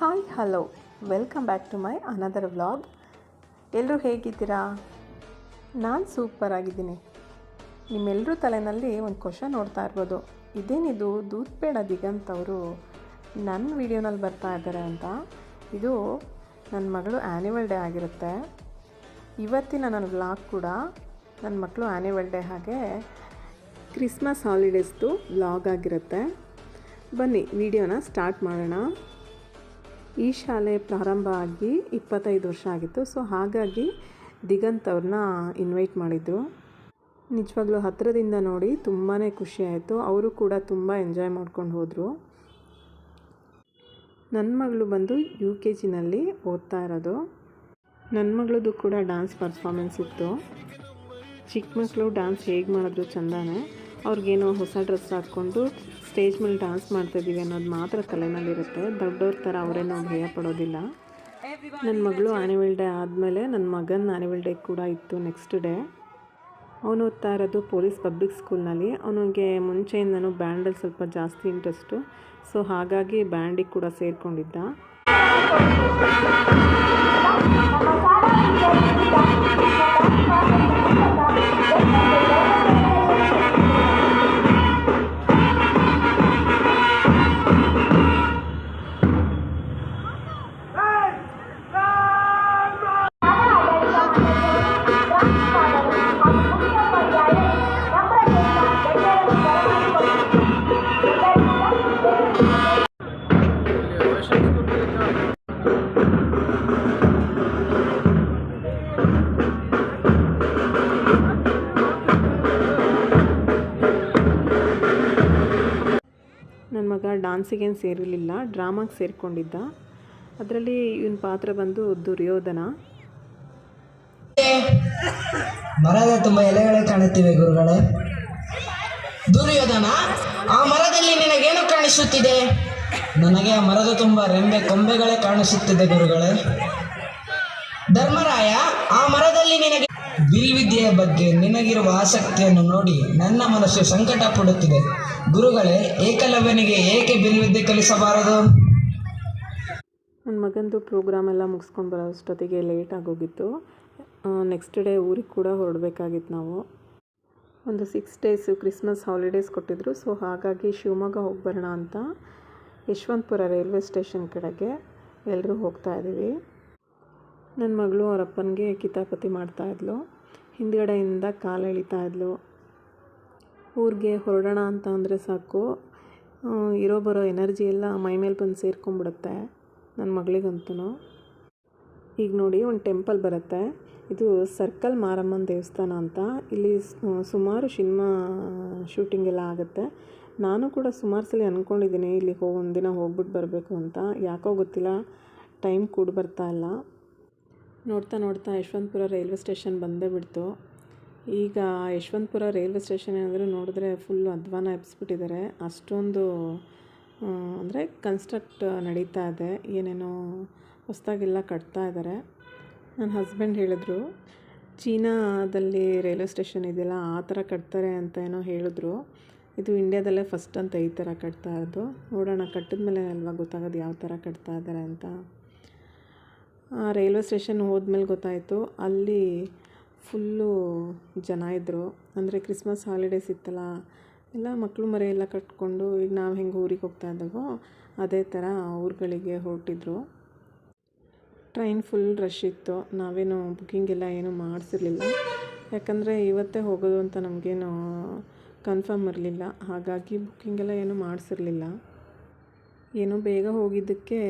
Hi hello welcome back to my another vlog. ಎಲ್ಲರೂ ಹೇಗಿದ್ದೀರಾ? ನಾನು ಸೂಪರ್ ಆಗಿದ್ದೀನಿ. ನಿಮ್ಮೆಲ್ಲರೂ ತಲೆಯಲ್ಲಿ ಒಂದು ಕ್ವಶನ್ ನೋಡ್ತಾ ಇರ್ಬೋದು, ಇದೇನಿದು ದೂದ್ ಪೇಡ ದಿಗಂತ್ ಅವರು ನನ್ನ ವಿಡಿಯೋನಲ್ಲಿ ಬರ್ತಾ ಇದ್ದಾರೆ ಅಂತ. ಇದು ನನ್ನ ಮಗಳು ಆ್ಯನ್ಯುವಲ್ ಡೇ ಆಗಿರುತ್ತೆ. ಇವತ್ತಿನ ನನ್ನ ವ್ಲಾಗ್ ಕೂಡ ನನ್ನ ಮಕ್ಕಳು ಆ್ಯನ್ಯುವಲ್ ಡೇ ಹಾಗೆ ಕ್ರಿಸ್ಮಸ್ ಹಾಲಿಡೇಸ್ದು ವ್ಲಾಗ್ ಆಗಿರುತ್ತೆ. ಬನ್ನಿ ವಿಡಿಯೋನ ಸ್ಟಾರ್ಟ್ ಮಾಡೋಣ. ಈ ಶಾಲೆ ಪ್ರಾರಂಭ ಆಗಿ 25 ವರ್ಷ ಆಗಿತ್ತು. ಸೊ ಹಾಗಾಗಿ ದಿಗಂತ್ ಅವ್ರನ್ನ ಇನ್ವೈಟ್ ಮಾಡಿದ್ರು. ನಿಜವಾಗ್ಲೂ ಹತ್ತಿರದಿಂದ ನೋಡಿ ತುಂಬಾ ಖುಷಿ ಆಯಿತು. ಅವರು ಕೂಡ ತುಂಬ ಎಂಜಾಯ್ ಮಾಡ್ಕೊಂಡು ಹೋದರು. ನನ್ನ ಮಗಳು ಬಂದು UKGನಲ್ಲಿ ಓದ್ತಾ ಇರೋದು. ನನ್ನ ಮಗಳದ್ದು ಕೂಡ ಡ್ಯಾನ್ಸ್ ಪರ್ಫಾರ್ಮೆನ್ಸ್ ಇತ್ತು. ಚಿಕ್ಕ ಮಕ್ಕಳು ಡ್ಯಾನ್ಸ್ ಹೇಗೆ ಮಾಡಿದ್ರು ಚೆಂದಾನೆ. ಅವ್ರಿಗೇನೋ ಹೊಸ ಡ್ರೆಸ್ ಹಾಕ್ಕೊಂಡು ಸ್ಟೇಜ್ ಮೇಲೆ ಡ್ಯಾನ್ಸ್ ಮಾಡ್ತಾಯಿದ್ದೀವಿ ಅನ್ನೋದು ಮಾತ್ರ ತಲೆನಲ್ಲಿರುತ್ತೆ. ದೊಡ್ಡವ್ರ ಥರ ಅವರೇನೋ ಭಯ ಪಡೋದಿಲ್ಲ. ನನ್ನ ಮಗಳು ಆ್ಯನ್ಯುವಲ್ ಡೇ ಆದಮೇಲೆ ನನ್ನ ಮಗನ ಆ್ಯನ್ಯುವಲ್ ಡೇ ಕೂಡ ಇತ್ತು ನೆಕ್ಸ್ಟ್ ಡೇ. ಅವನು ಓದ್ತಾ ಇರೋದು ಪೊಲೀಸ್ ಪಬ್ಲಿಕ್ ಸ್ಕೂಲ್ನಲ್ಲಿ. ಅವನಿಗೆ ಮುಂಚೆಯಿಂದನೂ ಬ್ಯಾಂಡಲ್ಲಿ ಸ್ವಲ್ಪ ಜಾಸ್ತಿ ಇಂಟ್ರೆಸ್ಟು. ಸೊ ಹಾಗಾಗಿ ಬ್ಯಾಂಡಿಗೆ ಕೂಡ ಸೇರಿಕೊಂಡಿದ್ದ. ನನ್ನ ಮಗ ಡ್ಯಾನ್ಸಿಗೇನು ಸೇರಿರಲಿಲ್ಲ, ಡ್ರಾಮಾಗೆ ಸೇರಿಕೊಂಡಿದ್ದ. ಅದರಲ್ಲಿ ಇವನ ಪಾತ್ರ ಬಂದು ದುರ್ಯೋಧನ. ಮರದ ತುಂಬ ಎಲೆಗಳೇ ಕಾಣುತ್ತಿವೆ ಗುರುಗಳೇ. ದುರ್ಯೋಧನ, ಆ ಮರದಲ್ಲಿ ನಿನಗೇನು ಕಾಣಿಸುತ್ತಿದೆ? ನನಗೆ ಆ ಮರದ ತುಂಬ ರೆಂಬೆ ಕೊಂಬೆಗಳೇ ಕಾಣಿಸುತ್ತಿದೆ ಗುರುಗಳೇ. ಧರ್ಮರಾಯ, ಆ ಮರದಲ್ಲಿ ನಿನಗೆ ಬಿಲ್ವಿದ್ಯೆಯ ಬಗ್ಗೆ ನಿನಗಿರುವ ಆಸಕ್ತಿಯನ್ನು ನೋಡಿ ನನ್ನ ಮನಸ್ಸು ಸಂಕಟ ಪಡುತ್ತಿದೆ ಗುರುಗಳೇ. ಏಕಲವ್ಯನಿಗೆ ಏಕೆ ಬಿಲ್ವಿದ್ಯೆ ಕಲಿಸಬಾರದು? ನನ್ನ ಮಗಂದು ಪ್ರೋಗ್ರಾಮ್ ಎಲ್ಲ ಮುಗಿಸ್ಕೊಂಡು ಬರೋ ಅಷ್ಟೊತ್ತಿಗೆ ಲೇಟ್ ಆಗೋಗಿತ್ತು. ನೆಕ್ಸ್ಟ್ ಡೇ ಊರಿಗೆ ಕೂಡ ಹೊರಡಬೇಕಾಗಿತ್ತು. ನಾವು ಒಂದು 6 ಡೇಸು ಕ್ರಿಸ್ಮಸ್ ಹಾಲಿಡೇಸ್ ಕೊಟ್ಟಿದ್ರು. ಸೊ ಹಾಗಾಗಿ ಶಿವಮೊಗ್ಗ ಹೋಗಿ ಬರೋಣ ಅಂತ ಯಶವಂತಪುರ ರೈಲ್ವೆ ಸ್ಟೇಷನ್ ಕಡೆಗೆ ಎಲ್ಲರೂ ಹೋಗ್ತಾ ಇದ್ದೀವಿ. ನನ್ನ ಮಗಳು ಅವ್ರ ಅಪ್ಪನಿಗೆ ಕಿತಾಪತಿ ಮಾಡ್ತಾಯಿದ್ಲು. ಹಿಂದ್ಗಡೆಯಿಂದ ಕಾಲು ಎಳಿತಾಯಿದ್ಲು. ಊರಿಗೆ ಹೊರಡೋಣ ಅಂತ ಅಂದರೆ ಸಾಕು, ಇರೋ ಬರೋ ಎನರ್ಜಿ ಎಲ್ಲ ಮೈ ಮೇಲೆ ಬಂದು ಸೇರ್ಕೊಂಡ್ಬಿಡುತ್ತೆ ನನ್ನ ಮಗಳಿಗಂತೂ. ಈಗ ನೋಡಿ ಒಂದು ಟೆಂಪಲ್ ಬರುತ್ತೆ. ಇದು ಸರ್ಕಲ್ ಮಾರಮ್ಮನ ದೇವಸ್ಥಾನ ಅಂತ. ಇಲ್ಲಿ ಸುಮಾರು ಸಿನಿಮಾ ಶೂಟಿಂಗ್ ಎಲ್ಲ ಆಗುತ್ತೆ. ನಾನು ಕೂಡ ಸುಮಾರು ಸಲ ಅಂದ್ಕೊಂಡಿದ್ದೀನಿ ಇಲ್ಲಿ ಒಂದಿನ ಹೋಗ್ಬಿಟ್ಟು ಬರಬೇಕು ಅಂತ. ಯಾಕೋ ಗೊತ್ತಿಲ್ಲ, ಟೈಮ್ ಕೂಡ ಬರ್ತಾ ಇಲ್ಲ. ನೋಡ್ತಾ ನೋಡ್ತಾ ಯಶವಂತಪುರ ರೈಲ್ವೆ ಸ್ಟೇಷನ್ ಬಂದೇ ಬಿಡ್ತು. ಈಗ ಯಶವಂತಪುರ ರೈಲ್ವೆ ಸ್ಟೇಷನ್ ಏನಾದರೂ ನೋಡಿದ್ರೆ ಫುಲ್ಲು ಅಧ್ವಾನ ಎಬ್ಸ್ಬಿಟ್ಟಿದ್ದಾರೆ. ಅಷ್ಟೊಂದು ಅಂದರೆ ಕನ್ಸ್ಟ್ರಕ್ಟ್ ನಡೀತಾ ಇದೆ. ಏನೇನೋ ಹೊಸದಾಗೆಲ್ಲ ಕಟ್ತಾ ಇದ್ದಾರೆ. ನನ್ನ ಹಸ್ಬೆಂಡ್ ಹೇಳಿದ್ರು ಚೀನಾದಲ್ಲಿ ರೈಲ್ವೆ ಸ್ಟೇಷನ್ ಇದೆಯಲ್ಲ ಆ ಥರ ಕಟ್ತಾರೆ ಅಂತ ಏನೋ ಹೇಳಿದ್ರು. ಇದು ಇಂಡ್ಯಾದಲ್ಲೇ ಫಸ್ಟ್ ಅಂತ ಈ ಥರ ಕಟ್ತಾ ಇರೋದು. ನೋಡೋಣ, ಕಟ್ಟಿದ ಮೇಲೆ ಅಲ್ವಾ ಗೊತ್ತಾಗೋದು ಯಾವ ಥರ ಕಟ್ತಾ ಇದ್ದಾರೆ ಅಂತ. ರೈಲ್ವೆ ಸ್ಟೇಷನ್ ಹೋದ್ಮೇಲೆ ಗೊತ್ತಾಯಿತು ಅಲ್ಲಿ ಫುಲ್ಲು ಜನ ಇದ್ದರು. ಅಂದರೆ ಕ್ರಿಸ್ಮಸ್ ಹಾಲಿಡೇಸ್ ಇತ್ತಲ್ಲ, ಎಲ್ಲ ಮಕ್ಕಳು ಮರಿ ಎಲ್ಲ ಕಟ್ಕೊಂಡು ಈಗ ನಾವು ಹೆಂಗೆ ಊರಿಗೆ ಹೋಗ್ತಾ ಇದ್ದಾವೋ ಅದೇ ಥರ ಊರುಗಳಿಗೆ ಹೊರಟಿದ್ರು. ಟ್ರೈನ್ ಫುಲ್ ರಶ್ ಇತ್ತು. ನಾವೇನು ಬುಕ್ಕಿಂಗ್ ಎಲ್ಲ ಏನೂ ಮಾಡಿಸಿರ್ಲಿಲ್ಲ, ಯಾಕಂದರೆ ಇವತ್ತೇ ಹೋಗೋದು ಅಂತ ನಮಗೇನು ಕನ್ಫರ್ಮ್ ಇರಲಿಲ್ಲ. ಹಾಗಾಗಿ ಬುಕ್ಕಿಂಗೆಲ್ಲ ಏನೂ ಮಾಡಿಸಿರ್ಲಿಲ್ಲ. ಏನೋ ಬೇಗ ಹೋಗಿದ್ದಕ್ಕೆ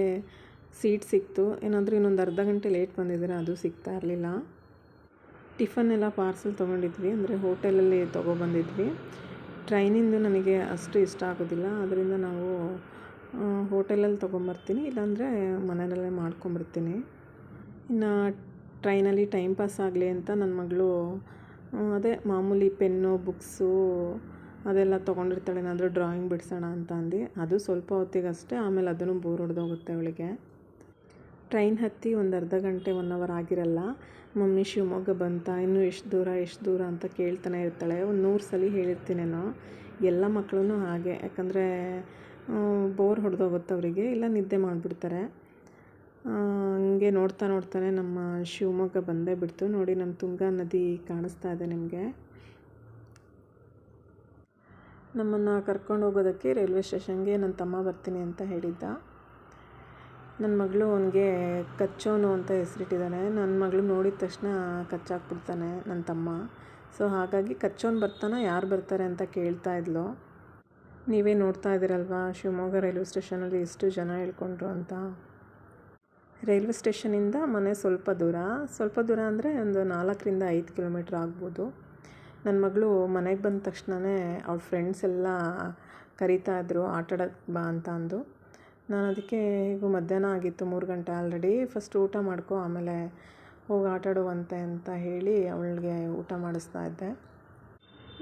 ಸೀಟ್ ಸಿಕ್ತು. ಏನಾದರೂ ಇನ್ನೊಂದು ಅರ್ಧ ಗಂಟೆ ಲೇಟ್ ಬಂದಿದ್ದರೆ ಅದು ಸಿಗ್ತಾ ಇರಲಿಲ್ಲ. ಟಿಫನ್ ಎಲ್ಲ ಪಾರ್ಸಲ್ ತೊಗೊಂಡಿದ್ವಿ, ಅಂದರೆ ಹೋಟೆಲಲ್ಲಿ ತೊಗೊಬಂದಿದ್ವಿ. ಟ್ರೈನಿಂದು ನನಗೆ ಅಷ್ಟು ಇಷ್ಟ ಆಗೋದಿಲ್ಲ, ಅದರಿಂದ ನಾವು ಹೋಟೆಲಲ್ಲಿ ತೊಗೊಂಬರ್ತೀನಿ, ಇಲ್ಲಾಂದರೆ ಮನೆಯಲ್ಲೇ ಮಾಡ್ಕೊಂಬರ್ತೀನಿ. ಇನ್ನು ಟ್ರೈನಲ್ಲಿ ಟೈಮ್ ಪಾಸ್ ಆಗಲಿ ಅಂತ ನನ್ನ ಮಗಳು ಅದೇ ಮಾಮೂಲಿ ಪೆನ್ನು ಬುಕ್ಸು ಅದೆಲ್ಲ ತೊಗೊಂಡಿರ್ತಾಳೆ. ಏನಾದರೂ ಡ್ರಾಯಿಂಗ್ ಬಿಡಿಸೋಣ ಅಂತ ಅಂದು. ಅದು ಸ್ವಲ್ಪ ಹೊತ್ತಿಗಷ್ಟೇ, ಆಮೇಲೆ ಅದನ್ನು ಬೋರ್ ಹೊಡೆದೋಗುತ್ತೆ ಅವಳಿಗೆ. ಟ್ರೈನ್ ಹತ್ತಿ ಒಂದು ಅರ್ಧ ಗಂಟೆ 1 ಅವರ್ ಆಗಿರಲ್ಲ. ಮಮ್ಮಿ ಶಿವಮೊಗ್ಗ ಬಂತ, ಇನ್ನೂ ಎಷ್ಟು ದೂರ ಅಂತ ಕೇಳ್ತಾನೆ ಇರ್ತಾಳೆ. ಒಂದು 100 ಸಲ ಹೇಳಿರ್ತೀನೇನೋ. ಎಲ್ಲ ಮಕ್ಕಳೂ ಹಾಗೆ, ಯಾಕಂದರೆ ಬೋರ್ ಹೊಡೆದೋಗುತ್ತೆ ಅವರಿಗೆ, ಇಲ್ಲ ನಿದ್ದೆ ಮಾಡಿಬಿಡ್ತಾರೆ. ಹಂಗೆ ನೋಡ್ತಾ ನೋಡ್ತಾನೆ ನಮ್ಮ ಶಿವಮೊಗ್ಗ ಬಂದೇ ಬಿಡ್ತು. ನೋಡಿ ನಮ್ಮ ತುಂಗಾ ನದಿ ಕಾಣಿಸ್ತಾ ಇದೆ ನಿಮಗೆ. ನಮ್ಮನ್ನು ಕರ್ಕೊಂಡು ಹೋಗೋದಕ್ಕೆ ರೈಲ್ವೆ ಸ್ಟೇಷನ್ಗೆ ನನ್ನ ತಮ್ಮ ಬರ್ತೀನಿ ಅಂತ ಹೇಳಿದ್ದ. ನನ್ನ ಮಗಳು ಅವನಿಗೆ ಕಚ್ಚೋನು ಅಂತ ಹೆಸರಿಟ್ಟಿದ್ದಾನೆ. ನನ್ನ ಮಗಳು ನೋಡಿದ ತಕ್ಷಣ ಕಚ್ಚಾಕ್ಬಿಡ್ತಾನೆ ನನ್ನ ತಮ್ಮ. ಸೊ ಹಾಗಾಗಿ ಕಚ್ಚೋನು ಬರ್ತಾನೆ, ಯಾರು ಬರ್ತಾರೆ ಅಂತ ಕೇಳ್ತಾ ಇದ್ಲು. ನೀವೇ ನೋಡ್ತಾ ಇದ್ದೀರಲ್ವಾ ಶಿವಮೊಗ್ಗ ರೈಲ್ವೆ ಸ್ಟೇಷನಲ್ಲಿ ಎಷ್ಟು ಜನ ಇಳ್ಕೊಂಡ್ರು ಅಂತ. ರೈಲ್ವೆ ಸ್ಟೇಷನಿಂದ ಮನೆ ಸ್ವಲ್ಪ ದೂರ ಅಂದರೆ ಒಂದು 4-5 ಕಿಲೋಮೀಟ್ರ್ ಆಗ್ಬೋದು. ನನ್ನ ಮಗಳು ಮನೆಗೆ ಬಂದ ತಕ್ಷಣವೇ ಅವ್ಳ ಫ್ರೆಂಡ್ಸ್ ಎಲ್ಲ ಕರೀತಾಯಿದ್ರು ಆಟಾಡೋಕ್ಕೆ ಬಾ ಅಂತ ಅಂದು. ನಾನು ಅದಕ್ಕೆ ಈಗ ಮಧ್ಯಾಹ್ನ ಆಗಿತ್ತು, 3 ಗಂಟೆ ಆಲ್ರೆಡಿ. ಫಸ್ಟ್ ಊಟ ಮಾಡ್ಕೊ, ಆಮೇಲೆ ಹೋಗಿ ಆಟಾಡುವಂತೆ ಅಂತ ಹೇಳಿ ಅವಳಿಗೆ ಊಟ ಮಾಡಿಸ್ತಾ ಇದ್ದೆ.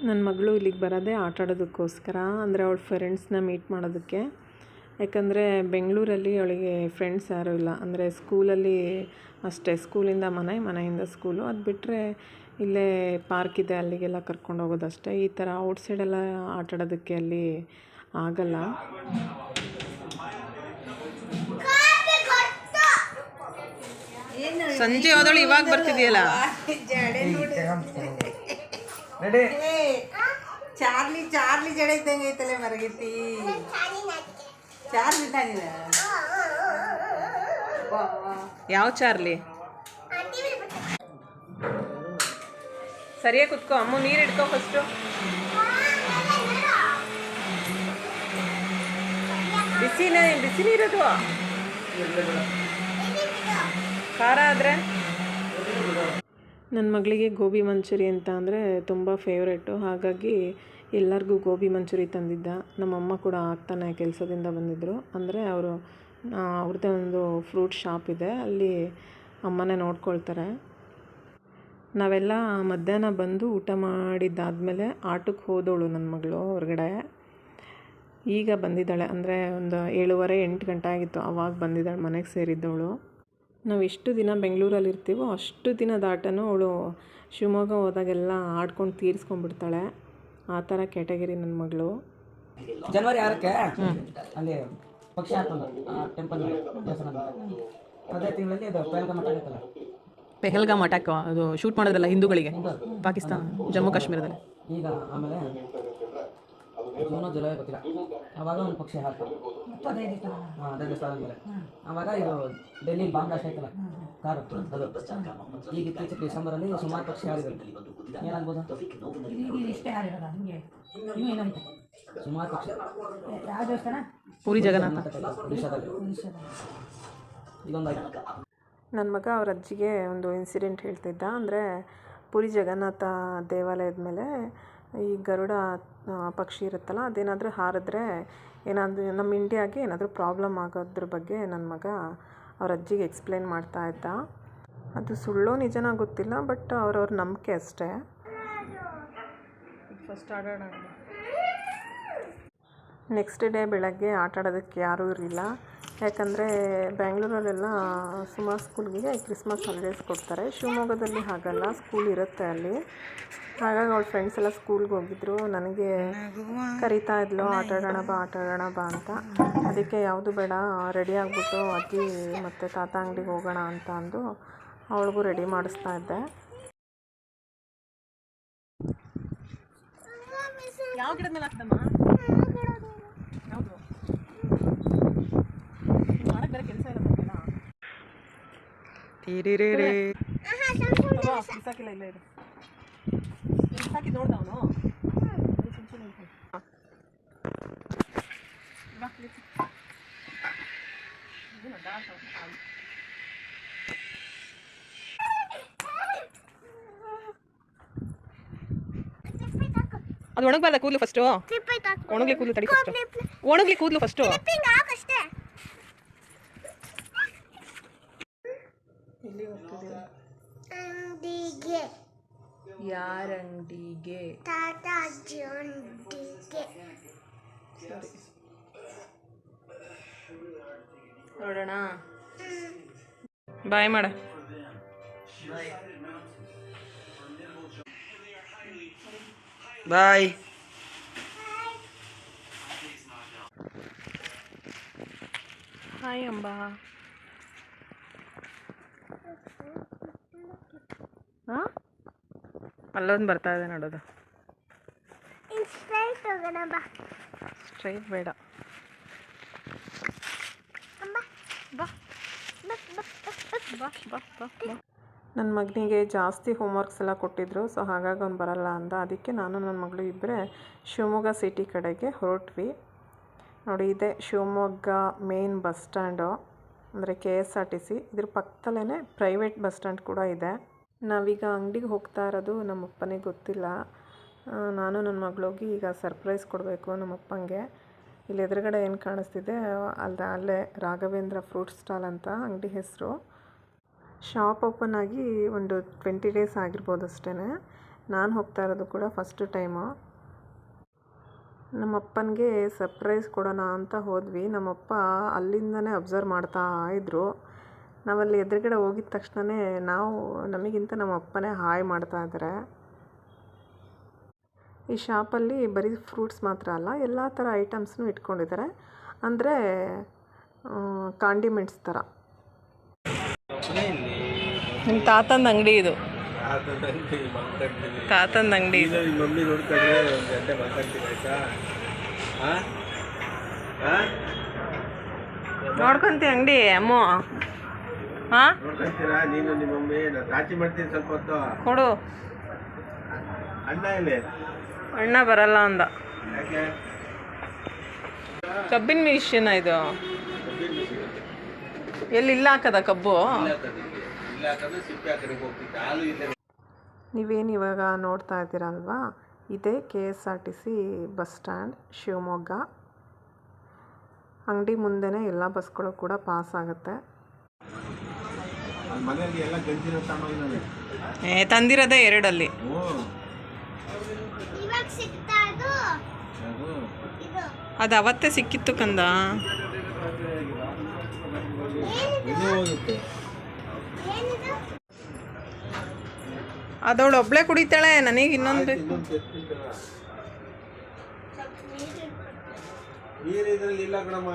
ನನ್ನ ಮಗಳು ಇಲ್ಲಿಗೆ ಬರೋದೇ ಆಟಾಡೋದಕ್ಕೋಸ್ಕರ, ಅಂದರೆ ಅವಳ ಫ್ರೆಂಡ್ಸ್ನ ಮೀಟ್ ಮಾಡೋದಕ್ಕೆ. ಯಾಕಂದರೆ ಬೆಂಗಳೂರಲ್ಲಿ ಅವಳಿಗೆ ಫ್ರೆಂಡ್ಸ್ ಯಾರೂ ಇಲ್ಲ. ಅಂದರೆ ಸ್ಕೂಲಲ್ಲಿ ಅಷ್ಟೇ, ಸ್ಕೂಲಿಂದ ಮನೆಯಿಂದ ಸ್ಕೂಲು. ಅದು ಬಿಟ್ಟರೆ ಇಲ್ಲೇ ಪಾರ್ಕ್ ಇದೆ, ಅಲ್ಲಿಗೆಲ್ಲ ಕರ್ಕೊಂಡು ಹೋಗೋದಷ್ಟೇ. ಈ ಥರ ಔಟ್ಸೈಡೆಲ್ಲ ಆಟಾಡೋದಕ್ಕೆ ಅಲ್ಲಿ ಆಗಲ್ಲ. ಸಂಜೆ ಹೋದಳು, ಇವಾಗ ಬರ್ತಿದೆಯಲ್ಲ. ಚಾರ್ಲಿ ಜಡೆ ಇದ್ದಂಗೆ ಐತಲ್ಲ ಮರಗಿತ್ತಿ. ಚಾರ್ಲಿ ತಾನಿಲ್ಲ, ಯಾವ ಚಾರ್ಲಿ? ಸರಿಯಾಗಿ ಕುತ್ಕೋ. ಅಮ್ಮ ನೀರು ಇಟ್ಕೋ ಫಸ್ಟು. ಬಿಸಿ ನೀರದು. ಖಾರ ಆದರೆ ನನ್ನ ಮಗಳಿಗೆ ಗೋಬಿ ಮಂಚೂರಿ ಅಂತ ಅಂದರೆ ತುಂಬ ಫೇವ್ರೇಟು. ಹಾಗಾಗಿ ಎಲ್ಲರಿಗೂ ಗೋಬಿ ಮಂಚೂರಿ ತಂದಿದ್ದ. ನಮ್ಮಮ್ಮ ಕೂಡ ಆಗ್ತಾನೆ ಕೆಲಸದಿಂದ ಬಂದಿದ್ದರು. ಅಂದರೆ ಅವ್ರದ್ದೇ ಒಂದು ಫ್ರೂಟ್ ಶಾಪ್ ಇದೆ, ಅಲ್ಲಿ ಅಮ್ಮನೇ ನೋಡ್ಕೊಳ್ತಾರೆ. ನಾವೆಲ್ಲ ಮಧ್ಯಾಹ್ನ ಬಂದು ಊಟ ಮಾಡಿದ್ದಾದಮೇಲೆ ಆಟಕ್ಕೆ ಹೋದವಳು ನನ್ನ ಮಗಳು ಹೊರಗಡೆ. ಈಗ ಬಂದಿದ್ದಾಳೆ, ಅಂದರೆ ಒಂದು 7:30-8 ಗಂಟೆ ಆಗಿತ್ತು, ಆವಾಗ ಬಂದಿದ್ದಾಳೆ, ಮನೆಗೆ ಸೇರಿದ್ದವಳು. ನಾವು ಎಷ್ಟು ದಿನ ಬೆಂಗಳೂರಲ್ಲಿ ಇರ್ತೀವೋ ಅಷ್ಟು ದಿನದ ಆಟನೂ ಅವಳು ಶಿವಮೊಗ್ಗ ಹೋದಾಗೆಲ್ಲ ಆಡ್ಕೊಂಡು ತೀರಿಸ್ಕೊಂಡ್ಬಿಡ್ತಾಳೆ. ಆ ಥರ ಕ್ಯಾಟಗರಿ ನನ್ನ ಮಗಳು. ಜನವರಿ 6ಕ್ಕೆ ಅಲ್ಲಿ ಪಕ್ಷಿ ಹಾಕೋದು ಟೆಂಪಲ್ ದೇವಸ್ಥಾನ. ಅದೇ ತಿಂಗಳಲ್ಲಿ ಅದು ಪೆಹಲ್ಗಾಮ್ ಅಟ್ಯಾಕ್ ಆಯ್ತಲ್ಲ. ಪೆಹಲ್ಗಾಮ್ ಅಟ್ಯಾಕ್ ಅದು ಶೂಟ್ ಮಾಡೋದ್ರಲ್ಲ ಹಿಂದೂಗಳಿಗೆ, ಪಾಕಿಸ್ತಾನ, ಜಮ್ಮು ಕಾಶ್ಮೀರದಲ್ಲಿ. ಈಗ ಆಮೇಲೆ ಜೂನು ಜುಲೈ ಗೊತ್ತಿಲ್ಲ, ಅವಾಗ ಒಂದು ಪಕ್ಷಿ ಹಾಕ ಅದೇ ಸ್ಥಳ ಮೇಲೆ. ಆವಾಗ ಇದು ಡೆಲ್ಲಿ ಬಾಂಬ್ ಬ್ಲಾಸ್ಟ್ ಆಯ್ತಲ್ಲ ಕಾರು, ಅದು ಈಗ ಇತ್ತೀಚೆಗೆ ಡಿಸೆಂಬರಲ್ಲಿ ಸುಮಾರು ಪಕ್ಷಿ ಹಾರಿದ್ರು. ಏನಾಗ್ಬೋದು? ಸುಮಾರು ಪಕ್ಷಿ. ಯಾವ ದೇವಸ್ಥಾನ? ಪೂರಿ ಜಗನ್ನಾಥ. ಇದೊಂದಾಗಿ ನನ್ನ ಮಗ ಅವ್ರ ಅಜ್ಜಿಗೆ ಒಂದು ಇನ್ಸಿಡೆಂಟ್ ಹೇಳ್ತಿದ್ದ. ಅಂದರೆ ಪೂರಿ ಜಗನ್ನಾಥ ದೇವಾಲಯದ ಮೇಲೆ ಈ ಗರುಡ ಪಕ್ಷಿ ಇರುತ್ತಲ್ಲ, ಅದೇನಾದರೂ ಹಾರಿದ್ರೆ ಏನಾದರೂ ನಮ್ಮ ಇಂಡಿಯಾಗೆ ಏನಾದರೂ ಪ್ರಾಬ್ಲಮ್ ಆಗೋದ್ರ ಬಗ್ಗೆ ನನ್ನ ಮಗ ಅವ್ರ ಅಜ್ಜಿಗೆ ಎಕ್ಸ್ಪ್ಲೇನ್ ಮಾಡ್ತಾ ಇದ್ದ. ಅದು ಸುಳ್ಳೋ ನಿಜನೋ ಗೊತ್ತಿಲ್ಲ, ಬಟ್ ಅವ್ರವ್ರ ನಂಬಿಕೆ ಅಷ್ಟೇ. ಫಸ್ಟ್ ಆಡೋಣ. ನೆಕ್ಸ್ಟ್ ಡೇ ಬೆಳಗ್ಗೆ ಆಟಾಡೋದಕ್ಕೆ ಯಾರೂ ಇರಲಿಲ್ಲ. ಯಾಕಂದರೆ ಬೆಂಗಳೂರಲ್ಲೆಲ್ಲ ಸುಮಾರು ಸ್ಕೂಲ್ಗೆ ಕ್ರಿಸ್ಮಸ್ ಹಾಲಿಡೇಸ್ ಕೊಡ್ತಾರೆ. ಶಿವಮೊಗ್ಗದಲ್ಲಿ ಹಾಗಲ್ಲ, ಸ್ಕೂಲ್ ಇರುತ್ತೆ ಅಲ್ಲಿ. ಹಾಗಾಗಿ ಅವ್ಳ ಫ್ರೆಂಡ್ಸ್ ಎಲ್ಲ ಸ್ಕೂಲ್ಗೆ ಹೋಗಿದ್ರು. ನನಗೆ ಕರಿತಾ ಇದ್ಲು, ಆಟಾಡೋಣ ಬಾ ಅಂತ. ಅದಕ್ಕೆ ಯಾವುದು ಬೇಡ, ರೆಡಿ ಆಗಿಬಿಟ್ಟು ಅಜ್ಜಿ ಮತ್ತು ತಾತ ಅಂಗಡಿಗೆ ಹೋಗೋಣ ಅಂತ ಅಂದು ಅವಳಿಗೂ ರೆಡಿ ಮಾಡಿಸ್ತಾ ಇದ್ದೆ. ಯಾವ ಗಿಡದ ಮೇಲೆ ಹಾಕ್ದಮ್ಮ? ಯಾವುದು ಮಾಡಕ್ಕೆ ಬೇರೆ ಕೆಲಸ ಇಲ್ಲ ಬರ್ತೀನಾ? ಬಿಸಾಕಿಲ್ಲ, ಇಲ್ಲ ಇದೆ. ಬಿಸಾಕಿ ನೋಡ್ದ ಅವನು. ಅದು ಒಣಗಬಾರ್ದ ಕೂದಲು ಫಸ್ಟು. ಒಣಗ್ಲಿ ಕೂದಲು ತಡಿ ಫಸ್ಟು. ಒಣಗ್ಲಿ ಕೂದಲು ಫಸ್ಟು. ಎಲ್ಲಿ ಹೋಗ್ತದೆ? ಯಾರಂಗಡಿಗೆ? ಸರಿ, ನೋಡೋಣ. ಬಾಯ್ ಮಾಡ. ಬಾಯ್. ಹಾಯ್ ಅಂಬಾ. ಅಲ್ಲೊಂದು ಬರ್ತಾ ಇದೆ ನೋಡೋದು. ಸ್ಟ್ರೈಟ್ ಬೇಡ, ನನ್ನ ಮಗನಿಗೆ ಜಾಸ್ತಿ ಹೋಮ್ವರ್ಕ್ಸ್ ಎಲ್ಲ ಕೊಟ್ಟಿದ್ರು. ಸೊ ಹಾಗಾಗಿ ಅವ್ನು ಬರಲ್ಲ ಅಂದ. ಅದಕ್ಕೆ ನಾನು ನನ್ನ ಮಗಳು ಇಬ್ಬರೇ ಶಿವಮೊಗ್ಗ ಸಿಟಿ ಕಡೆಗೆ ಹೊರಟ್ವಿ. ನೋಡಿ, ಇದೆ ಶಿವಮೊಗ್ಗ ಮೇನ್ ಬಸ್ ಸ್ಟ್ಯಾಂಡು, ಅಂದರೆ KSRTC. ಇದ್ರ ಪಕ್ಕದಲ್ಲೇ ಪ್ರೈವೇಟ್ ಬಸ್ ಸ್ಟ್ಯಾಂಡ್ ಕೂಡ ಇದೆ. ನಾವೀಗ ಅಂಗಡಿಗೆ ಹೋಗ್ತಾ ಇರೋದು ನಮ್ಮಪ್ಪನಿಗೆ ಗೊತ್ತಿಲ್ಲ. ನಾನು ನನ್ನ ಮಗಳೋಗಿ ಈಗ ಸರ್ಪ್ರೈಸ್ ಕೊಡಬೇಕು ನಮ್ಮಪ್ಪಂಗೆ. ಇಲ್ಲಿ ಎದುರುಗಡೆ ಏನು ಕಾಣಿಸ್ತಿದೆ ಅಲ್ಲೇ ರಾಘವೇಂದ್ರ ಫ್ರೂಟ್ ಸ್ಟಾಲ್ ಅಂತ ಅಂಗಡಿ ಹೆಸರು. ಶಾಪ್ ಓಪನ್ ಆಗಿ ಒಂದು 20 ಡೇಸ್ ಆಗಿರ್ಬೋದು ಅಷ್ಟೇ. ನಾನು ಹೋಗ್ತಾ ಇರೋದು ಕೂಡ ಫಸ್ಟ್ ಟೈಮು. ನಮ್ಮಪ್ಪನಿಗೆ ಸರ್ಪ್ರೈಸ್ ಕೊಡೋಣ ಅಂತ ಹೋದ್ವಿ. ನಮ್ಮಪ್ಪ ಅಲ್ಲಿಂದನೇ ಅಬ್ಸರ್ವ್ ಮಾಡ್ತಾ ಇದ್ದರು. ನಾವಲ್ಲಿ ಎದುರುಗಡೆ ಹೋಗಿದ ತಕ್ಷಣವೇ ನಮಗಿಂತ ನಮ್ಮ ಅಪ್ಪನೇ ಹಾಯ್ ಮಾಡ್ತಾ ಇದ್ದಾರೆ. ಈ ಶಾಪಲ್ಲಿ ಬರೀ ಫ್ರೂಟ್ಸ್ ಮಾತ್ರ ಅಲ್ಲ, ಎಲ್ಲ ಥರ ಐಟಮ್ಸ್ನೂ ಇಟ್ಕೊಂಡಿದ್ದಾರೆ. ಅಂದರೆ ಕಾಂಡಿಮೆಂಟ್ಸ್ ಥರ. ನಿಮ್ಮ ತಾತಂದ ಅಂಗಡಿ ಇದು. ತಾತಂದ ಅಂಗಡಿ ಇದು. ಮಮ್ಮಿ ನೋಡ್ಕೊಂಡ್ರೆ ಒಂದು ಗಂಟೆ ಮಾತಾಡ್ತೀನಿ ಆಯ್ತಾ? ನೋಡ್ಕೊಂತಿ ಅಂಗಡಿ ಅಮ್ಮ? ಹಾಂ, ನೋಡ್ಕೊಂತೀರಾ ನೀನು ನಿಮ್ಮ ಮಮ್ಮಿ? ನಾನು ತಾಚಿ ಮಾಡ್ತೀನಿ ಸ್ವಲ್ಪ ಹೊತ್ತು. ಕೊಡು. ಅಣ್ಣ ಇಲ್ಲಿ ಅಣ್ಣ ಬರಲ್ಲ ಅಂದ. ಯಾಕೆ? ಕಬ್ಬಿನ ಮಿಷಿನ ಇದು? ಎಲ್ಲಿ ಇಲ್ಲ ಹಾಕದ ಕಬ್ಬು? ಇಲ್ಲ ಹಾಕಿದ್ರೆ ಸಿಪ್ಪೆ ಹಾಕಿ ಹೋಗ್ತಿದ್ದೆ. ಹಾಲು ಇಲ್ಲ. ನೀವೇನು ಇವಾಗ ನೋಡ್ತಾ ಇದ್ದೀರಲ್ವಾ, ಇದೇ KSRTC ಬಸ್ ಸ್ಟ್ಯಾಂಡ್ ಶಿವಮೊಗ್ಗ. ಅಂಗಡಿ ಮುಂದೆನೇ ಎಲ್ಲ ಬಸ್ಗಳು ಕೂಡ ಪಾಸ್ ಆಗುತ್ತೆ. ಮನೆಯಲ್ಲಿ ಎಲ್ಲ ಗಂಜಿನ ಸಾಮಾನು ತಂದಿರೋದೇ 2 ಅಲ್ಲಿ. ಅದು ಅವತ್ತೇ ಸಿಕ್ಕಿತ್ತು ಕಂದ. ಅದವಳು ಒಬ್ಳೆ ಕುಡಿತಾಳೆ, ನನಗೆ ಇನ್ನೊಂದು ಬೇಕು. ನೀರು ಇದ್ರಲ್ಲಿ ಇಲ್ಲ ಕಣಮ್ಮ.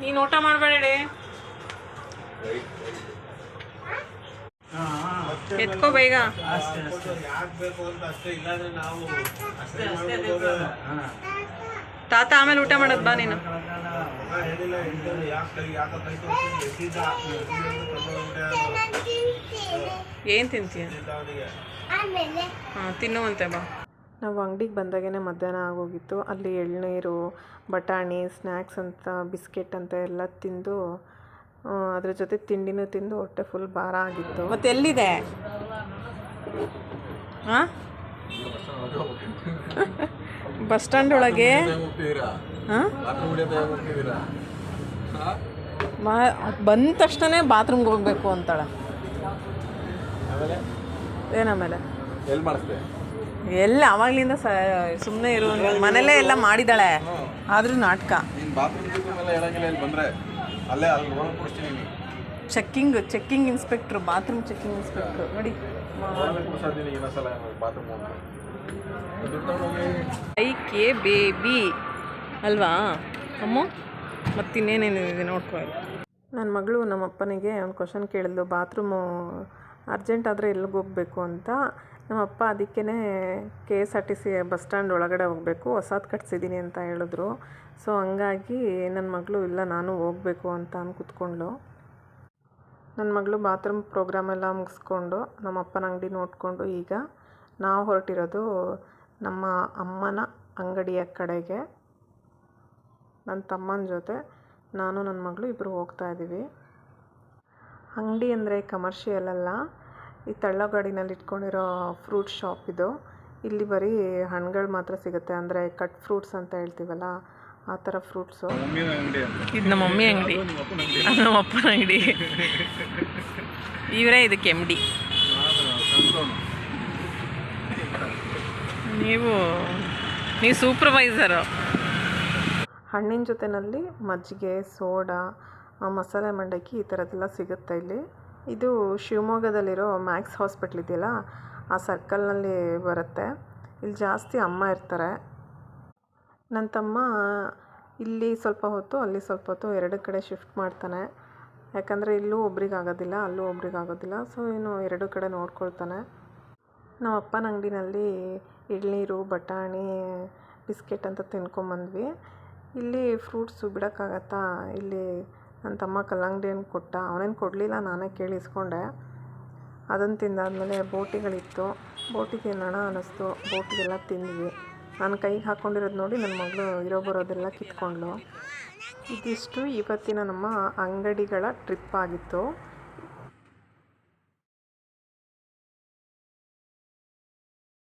ನೀನು ಊಟ ಮಾಡಬೇಡಿ, ಎತ್ಕೋ ಬೇಗ. ಯಾಕೆ ಬೇಕು ಅಂತ ಅಷ್ಟೇ, ಇಲ್ಲಾಂದ್ರೆ ನಾವು ತಾತ ಆಮೇಲೆ ಊಟ ಮಾಡೋದು ಬಾ ನೀನು. ಹೇಳಿಲ್ಲ ಏನು ತಿಂತೀಯ? ಹಾಂ, ತಿನ್ನುವಂತೆ ಬಾ. ನಾವು ಅಂಗಡಿಗೆ ಬಂದಾಗೇ ಮಧ್ಯಾಹ್ನ ಆಗೋಗಿತ್ತು. ಅಲ್ಲಿ ಎಳ್ನೀರು, ಬಟಾಣಿ, ಸ್ನ್ಯಾಕ್ಸ್ ಅಂತ, ಬಿಸ್ಕೆಟ್ ಅಂತ ಎಲ್ಲ ತಿಂದು, ಅದ್ರ ಜೊತೆ ತಿಂಡಿನೂ ತಿಂದು ಹೊಟ್ಟೆ ಫುಲ್ ಭಾರ ಆಗಿತ್ತು. ಮತ್ತೆ ಎಲ್ಲಿದೆ? ಹಾಂ, ಬಸ್ ಸ್ಟ್ಯಾಂಡ್ ಒಳಗೆ. ಹಾಂ, ಬಂದ ತಕ್ಷಣ ಬಾತ್ರೂಮ್ಗೆ ಹೋಗ್ಬೇಕು ಅಂತಾಳೆ. ಏನಾಮೇಲೆ ಎಲ್ಲಿ ಮಾಡಿಸ್ದೆ? ಎಲ್ಲ ಅವಾಗ್ಲಿಂದ ಸುಮ್ಮನೆ ಇರು, ಮನೇಲೇ ಎಲ್ಲ ಮಾಡಿದ್ದಾಳೆ. ಆದರೂ ನಾಟಕ. Checking inspector, bathroom checking inspector ನೋಡಿ. ಐಕೆ ಬೇಬಿ ಅಲ್ವಾ ಅಮ್ಮ? ಮತ್ತಿನ್ನೇನೇನಿದೆ ನೋಡ್ಕೊ. ನನ್ನ ಮಗಳು ನಮ್ಮ ಅಪ್ಪನಿಗೆ ಒಂದು ಕ್ವಶನ್ ಕೇಳಿದ್ಲು, ಬಾತ್ರೂಮು ಅರ್ಜೆಂಟ್ ಆದರೆ ಎಲ್ಲಿಗೆ ಹೋಗಬೇಕು ಅಂತ. ನಮ್ಮಪ್ಪ ಅದಕ್ಕೇ KSRTC ಬಸ್ ಸ್ಟ್ಯಾಂಡ್ ಒಳಗಡೆ ಹೋಗಬೇಕು, ಹೊಸದು ಕಟ್ಸಿದ್ದೀನಿ ಅಂತ ಹೇಳಿದ್ರು. ಸೊ ಹಂಗಾಗಿ ನನ್ನ ಮಗಳು ಇಲ್ಲ ನಾನು ಹೋಗಬೇಕು ಅಂತ ಕೂತ್ಕೊಂಡ್ಳು. ನನ್ನ ಮಗಳು ಬಾತ್ರೂಮ್ ಪ್ರೋಗ್ರಾಮ್ ಎಲ್ಲ ಮುಗಿಸ್ಕೊಂಡು ನಮ್ಮ ಅಪ್ಪನ ಅಂಗಡಿ ನೋಡಿಕೊಂಡು ಈಗ ನಾವು ಹೊರಟಿರೋದು ನಮ್ಮ ಅಮ್ಮನ ಅಂಗಡಿಯ ಕಡೆಗೆ. ನನ್ನ ತಮ್ಮನ ಜೊತೆ ನಾನು ನನ್ನ ಮಗಳು ಇಬ್ಬರು ಹೋಗ್ತಾಯಿದ್ದೀವಿ. ಅಂಗಡಿ ಅಂದರೆ ಕಮರ್ಷಿಯಲ್ ಅಲ್ಲ, ಈ ತಳ್ಳಗಾಡಿನಲ್ಲಿ ಇಟ್ಕೊಂಡಿರೋ ಫ್ರೂಟ್ ಶಾಪ್ ಇದು. ಇಲ್ಲಿ ಬರೀ ಹಣ್ಣುಗಳು ಮಾತ್ರ ಸಿಗುತ್ತೆ, ಅಂದರೆ ಕಟ್ ಫ್ರೂಟ್ಸ್ ಅಂತ ಹೇಳ್ತೀವಲ್ಲ ಆ ಥರ ಫ್ರೂಟ್ಸು. ಇದು ನಮ್ಮ ಮಮ್ಮಿ ಅಂಗಡಿ, ನಮ್ಮ ಅಪ್ಪನ ಅಂಗಡಿ. ಇವರೇ ಇದಕ್ಕೆ MD. ನೀವು ಸೂಪರ್ವೈಸರು. ಹಣ್ಣಿನ ಜೊತೆಯಲ್ಲಿ ಮಜ್ಜಿಗೆ, ಸೋಡಾ, ಮಸಾಲೆ ಮಂಡಕ್ಕಿ ಈ ಥರದ್ದೆಲ್ಲ ಸಿಗುತ್ತೆ ಇಲ್ಲಿ. ಇದು ಶಿವಮೊಗ್ಗದಲ್ಲಿರೋ ಮ್ಯಾಕ್ಸ್ ಹಾಸ್ಪಿಟ್ಲ್ ಇದೆಯಲ್ಲ, ಆ ಸರ್ಕಲ್ನಲ್ಲಿ ಬರುತ್ತೆ. ಇಲ್ಲಿ ಜಾಸ್ತಿ ಅಮ್ಮ ಇರ್ತಾರೆ. ನನ್ನ ತಮ್ಮ ಇಲ್ಲಿ ಸ್ವಲ್ಪ ಹೊತ್ತು ಅಲ್ಲಿ ಸ್ವಲ್ಪ ಹೊತ್ತು ಎರಡು ಕಡೆ ಶಿಫ್ಟ್ ಮಾಡ್ತಾನೆ. ಯಾಕಂದರೆ ಇಲ್ಲೂ ಒಬ್ರಿಗೆ ಆಗೋದಿಲ್ಲ, ಅಲ್ಲೂ ಒಬ್ರಿಗೆ ಆಗೋದಿಲ್ಲ. ಸೊ ಇನ್ನು ಎರಡು ಕಡೆ ನೋಡ್ಕೊಳ್ತಾನೆ. ನಮ್ಮ ಅಪ್ಪನ ಅಂಗಡಿನಲ್ಲಿ ಎಳ್ನೀರು, ಬಟಾಣಿ, ಬಿಸ್ಕೆಟ್ ಅಂತ ತಿನ್ಕೊಂಬಂದ್ವಿ. ಇಲ್ಲಿ ಫ್ರೂಟ್ಸು ಬಿಡೋಕ್ಕಾಗತ್ತಾ? ಇಲ್ಲಿ ನನ್ನ ತಮ್ಮ ಕಲ್ಲಂಗಡಿ ಹಣ್ಣು ಕೊಟ್ಟ. ಅವನೇನು ಕೊಡಲಿಲ್ಲ, ನಾನೇ ಕೇಳಿ ಇಸ್ಕೊಂಡೆ. ಅದನ್ನು ತಿಂದಾದ್ಮೇಲೆ ಬೋಟಿಗಳಿತ್ತು. ಬೋಟಿ ತಿನ್ನೋಣ ಅನ್ನಿಸ್ತು. ಬೋಟಿಗೆಲ್ಲ ತಿಂದ್ವಿ. ನಾನು ಕೈಗೆ ಹಾಕ್ಕೊಂಡಿರೋದು ನೋಡಿ ನನ್ನ ಮಗಳು ಇರೋ ಬರೋದೆಲ್ಲ ಕಿತ್ಕೊಂಡ್ಳು. ಇದಿಷ್ಟು ಇವತ್ತಿನ ನಮ್ಮ ಅಂಗಡಿಗಳ ಟ್ರಿಪ್ ಆಗಿತ್ತು.